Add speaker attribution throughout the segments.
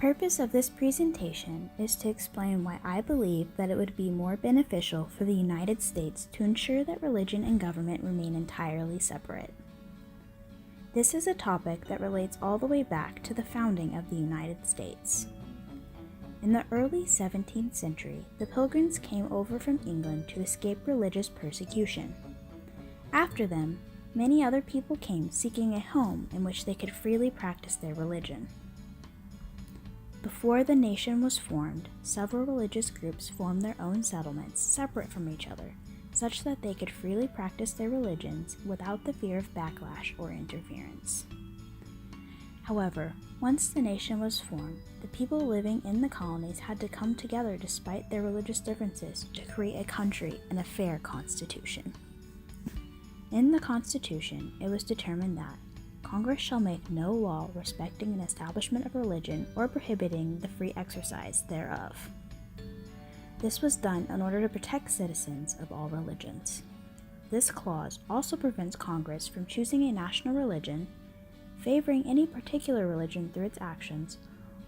Speaker 1: purpose of this presentation is to explain why I believe that it would be more beneficial for the United States to ensure that religion and government remain entirely separate. This is a topic that relates all the way back to the founding of the United States. In the early 17th century, the Pilgrims came over from England to escape religious persecution. After them, many other people came seeking a home in which they could freely practice their religion. Before the nation was formed, several religious groups formed their own settlements separate from each other, such that they could freely practice their religions without the fear of backlash or interference. However, once the nation was formed, the people living in the colonies had to come together despite their religious differences to create a country and a fair constitution. In the Constitution, it was determined that Congress shall make no law respecting an establishment of religion or prohibiting the free exercise thereof. This was done in order to protect citizens of all religions. This clause also prevents Congress from choosing a national religion, favoring any particular religion through its actions,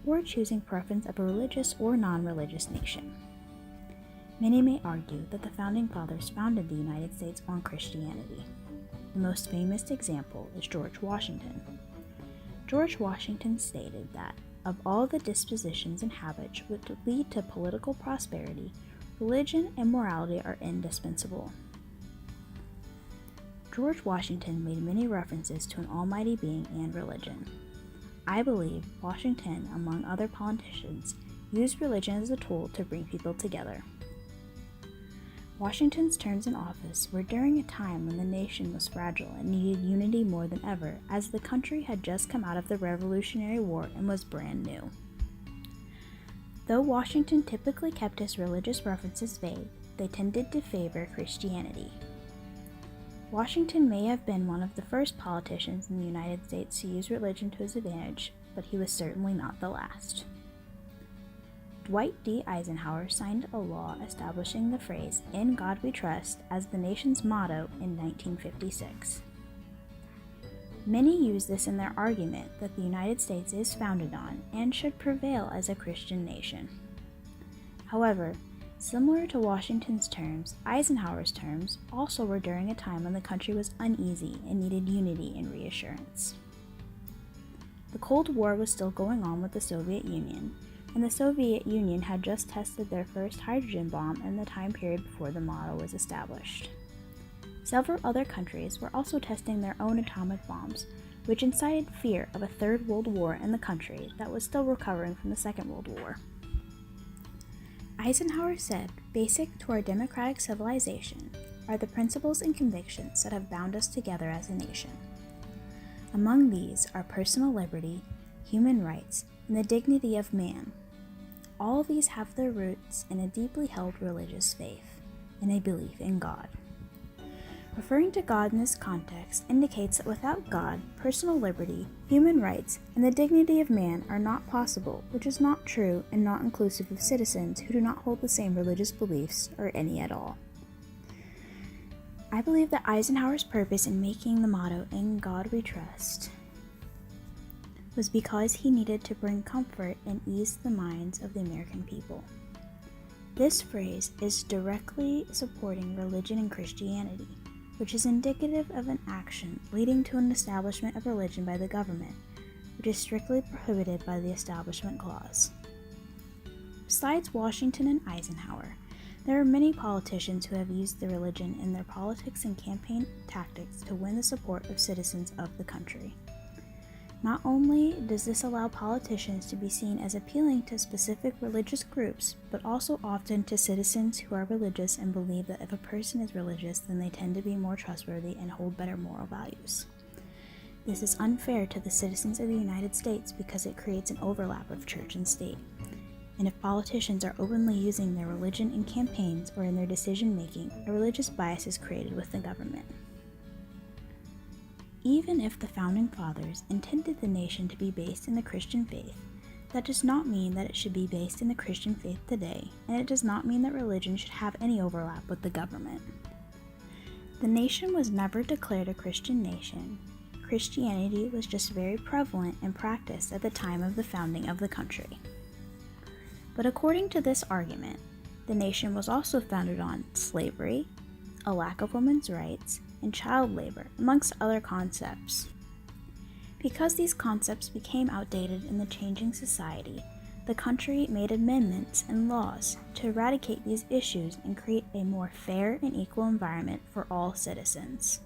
Speaker 1: or choosing preference of a religious or non-religious nation. Many may argue that the Founding Fathers founded the United States on Christianity. The most famous example is George Washington. George Washington stated that, of all the dispositions and habits which lead to political prosperity, religion and morality are indispensable. George Washington made many references to an almighty being and religion. I believe Washington, among other politicians, used religion as a tool to bring people together. Washington's terms in office were during a time when the nation was fragile and needed unity more than ever, as the country had just come out of the Revolutionary War and was brand new. Though Washington typically kept his religious references vague, they tended to favor Christianity. Washington may have been one of the first politicians in the United States to use religion to his advantage, but he was certainly not the last. Dwight D. Eisenhower signed a law establishing the phrase, "In God We Trust," as the nation's motto in 1956. Many use this in their argument that the United States is founded on and should prevail as a Christian nation. However, similar to Washington's terms, Eisenhower's terms also were during a time when the country was uneasy and needed unity and reassurance. The Cold War was still going on with the Soviet Union, and the Soviet Union had just tested their first hydrogen bomb in the time period before the motto was established. Several other countries were also testing their own atomic bombs, which incited fear of a Third World War in the country that was still recovering from the Second World War. Eisenhower said, "Basic to our democratic civilization are the principles and convictions that have bound us together as a nation. Among these are personal liberty, human rights, and the dignity of man. All these have their roots in a deeply held religious faith and a belief in God." Referring to God in this context indicates that without God, personal liberty, human rights, and the dignity of man are not possible, which is not true and not inclusive of citizens who do not hold the same religious beliefs or any at all. I believe that Eisenhower's purpose in making the motto, "In God We Trust," was because he needed to bring comfort and ease the minds of the American people. This phrase is directly supporting religion and Christianity, which is indicative of an action leading to an establishment of religion by the government, which is strictly prohibited by the Establishment Clause. Besides Washington and Eisenhower, there are many politicians who have used the religion in their politics and campaign tactics to win the support of citizens of the country. Not only does this allow politicians to be seen as appealing to specific religious groups, but also often to citizens who are religious and believe that if a person is religious, then they tend to be more trustworthy and hold better moral values. This is unfair to the citizens of the United States because it creates an overlap of church and state. And if politicians are openly using their religion in campaigns or in their decision-making, a religious bias is created with the government. Even if the Founding Fathers intended the nation to be based in the Christian faith, that does not mean that it should be based in the Christian faith today, and it does not mean that religion should have any overlap with the government. The nation was never declared a Christian nation, Christianity was just very prevalent and practiced at the time of the founding of the country. But according to this argument, the nation was also founded on slavery, a lack of women's rights, and child labor, amongst other concepts. Because these concepts became outdated in the changing society, the country made amendments and laws to eradicate these issues and create a more fair and equal environment for all citizens.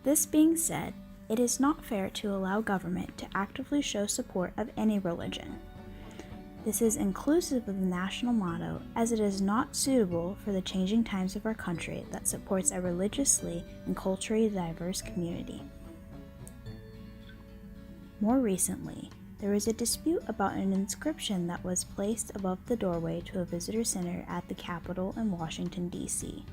Speaker 1: This being said, it is not fair to allow government to actively show support of any religion. This is inclusive of the national motto, as it is not suitable for the changing times of our country that supports a religiously and culturally diverse community. More recently, there was a dispute about an inscription that was placed above the doorway to a visitor center at the Capitol in Washington, D.C.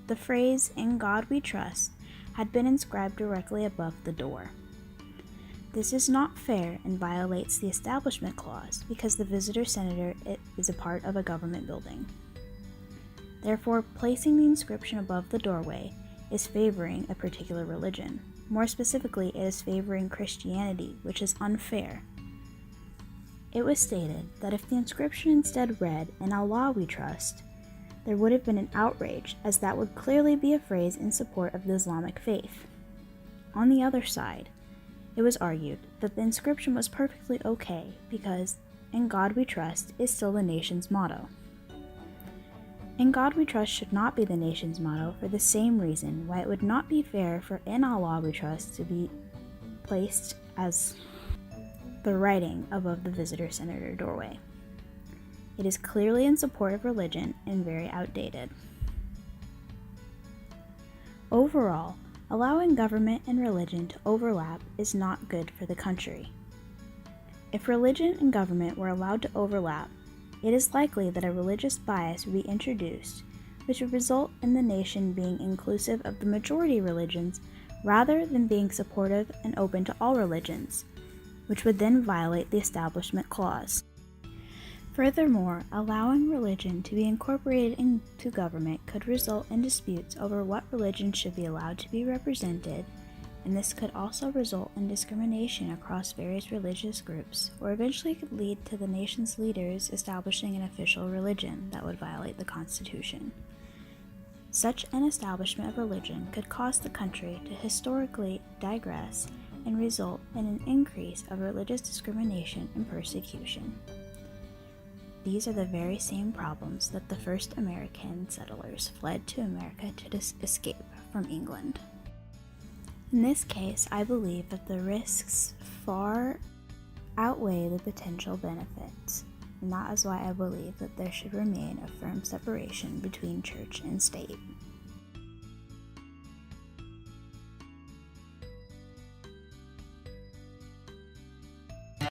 Speaker 1: The phrase, "In God We Trust," had been inscribed directly above the door. This is not fair and violates the Establishment Clause because the visitor center is a part of a government building. Therefore, placing the inscription above the doorway is favoring a particular religion. More specifically, it is favoring Christianity, which is unfair. It was stated that if the inscription instead read, "In Allah We Trust," there would have been an outrage, as that would clearly be a phrase in support of the Islamic faith. On the other side, it was argued that the inscription was perfectly okay because "In God We Trust" is still the nation's motto. "In God We Trust" should not be the nation's motto for the same reason why it would not be fair for "In Allah We Trust" to be placed as the writing above the visitor center doorway. It is clearly in support of religion and very outdated. Overall, allowing government and religion to overlap is not good for the country. If religion and government were allowed to overlap, it is likely that a religious bias would be introduced, which would result in the nation being inclusive of the majority religions rather than being supportive and open to all religions, which would then violate the Establishment Clause. Furthermore, allowing religion to be incorporated into government could result in disputes over what religion should be allowed to be represented, and this could also result in discrimination across various religious groups, or eventually could lead to the nation's leaders establishing an official religion that would violate the Constitution. Such an establishment of religion could cause the country to historically digress and result in an increase of religious discrimination and persecution. These are the very same problems that the first American settlers fled to America to escape from England. In this case, I believe that the risks far outweigh the potential benefits, and that is why I believe that there should remain a firm separation between church and state.